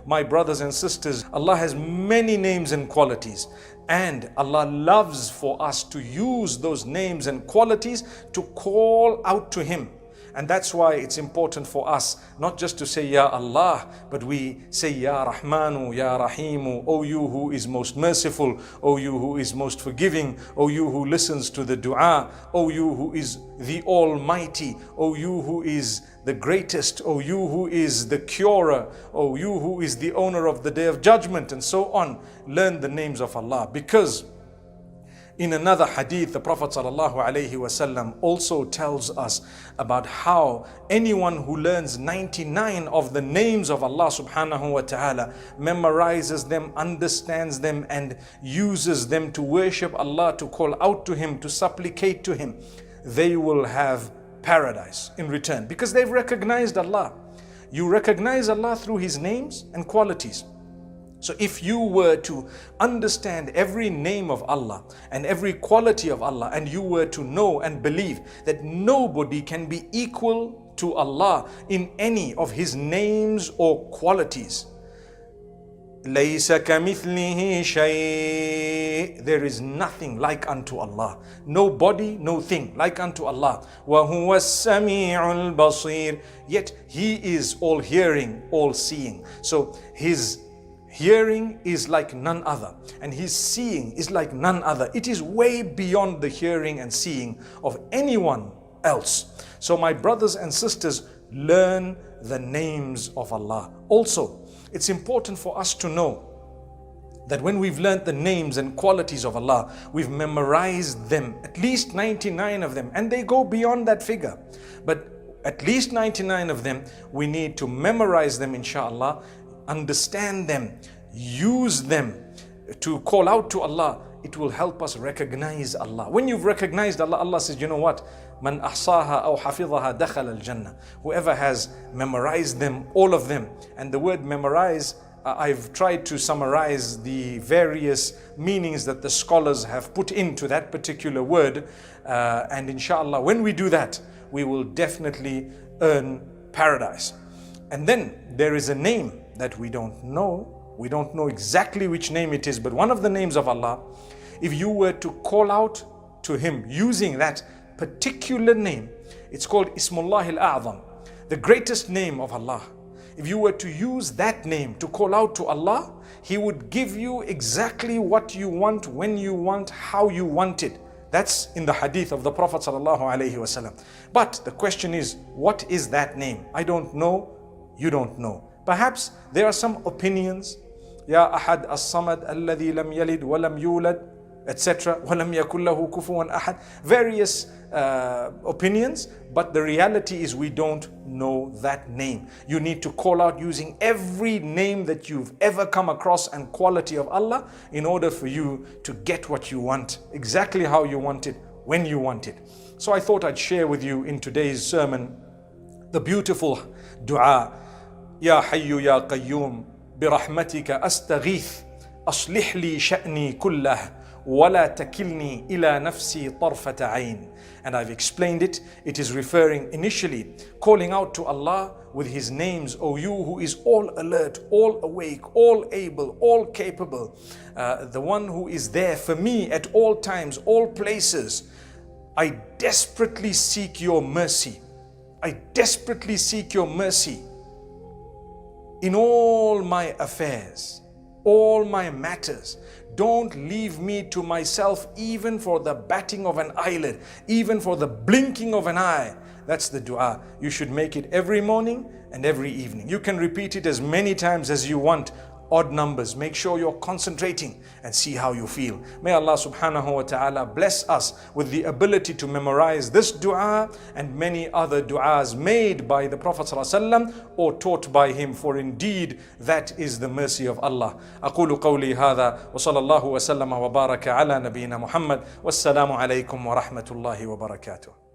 my brothers and sisters, Allah has many names and qualities. And Allah loves for us to use those names and qualities to call out to Him. And that's why it's important for us not just to say Ya Allah, but we say Ya Rahmanu, Ya Rahimu, O you who is most merciful, O you who is most forgiving, O you who listens to the dua, O you who is the Almighty, O you who is the greatest, O you who is the curer, O you who is the owner of the day of judgment, and so on. Learn the names of Allah, because in another hadith, the Prophet ﷺ also tells us about how anyone who learns 99 of the names of Allah subhanahu wa ta'ala, memorizes them, understands them, and uses them to worship Allah, to call out to Him, to supplicate to Him, they will have paradise in return, because they've recognized Allah. You recognize Allah through His names and qualities. So if you were to understand every name of Allah and every quality of Allah, and you were to know and believe that nobody can be equal to Allah in any of His names or qualities, لَيْسَ كَمِثْلِهِ شَيْءٍ, there is nothing like unto Allah. No body, no thing like unto Allah. وَهُوَ السَّمِيعُ الْبَصِيرُ, yet He is all hearing, all seeing. So His hearing is like none other, and His seeing is like none other. It is way beyond the hearing and seeing of anyone else. So my brothers and sisters, learn the names of Allah. Also, it's important for us to know that when we've learned the names and qualities of Allah, we've memorized them, at least 99 of them, and they go beyond that figure. But at least 99 of them, we need to memorize them, inshallah, understand them, use them to call out to Allah. It will help us recognize Allah. When you've recognized Allah, Allah says, you know what? Man ahsaha aw hafizaha dakhala al-jannah. Whoever has memorized them, all of them. And the word memorize, I've tried to summarize the various meanings that the scholars have put into that particular word. And inshallah, when we do that, we will definitely earn paradise. And then there is a name that we don't know. We don't know exactly which name it is, but one of the names of Allah, if you were to call out to Him using that particular name, it's called Ismullah al-A'zam, the greatest name of Allah. If you were to use that name to call out to Allah, He would give you exactly what you want, when you want, how you want it. That's in the hadith of the Prophet ﷺ. But the question is, what is that name? I don't know, you don't know. Perhaps there are some opinions. Ya Ahad as-Samad alladhi lam yalid wa lam yulad, etc. Wa lam yakul lahu kufuwan ahad. Various opinions, but the reality is we don't know that name. You need to call out using every name that you've ever come across and quality of Allah in order for you to get what you want, exactly how you want it, when you want it. So I thought I'd share with you in today's sermon the beautiful dua. Yaa Hayyu Yaa Qayyum, birahmatika astagheeth, aslih li sha'nee kullahu, walaa takilnee ilaa nafsee tarfata ayn. And I've explained it. It is referring initially, calling out to Allah with His names, O you who is all alert, all awake, all able, all capable, the one who is there for me at all times, all places. I desperately seek your mercy. I desperately seek your mercy in all my affairs, all my matters. Don't leave me to myself even for the batting of an eyelid, even for the blinking of an eye. That's the dua. You should make it every morning and every evening. You can repeat it as many times as you want. Odd numbers. Make sure you're concentrating and see how you feel. May Allah subhanahu wa ta'ala bless us with the ability to memorize this dua and many other duas made by the Prophet ﷺ or taught by him, for indeed that is the mercy of Allah. أقول قولي هذا وصلى الله وسلم وبارك على نبينا محمد والسلام عليكم ورحمة الله وبركاته.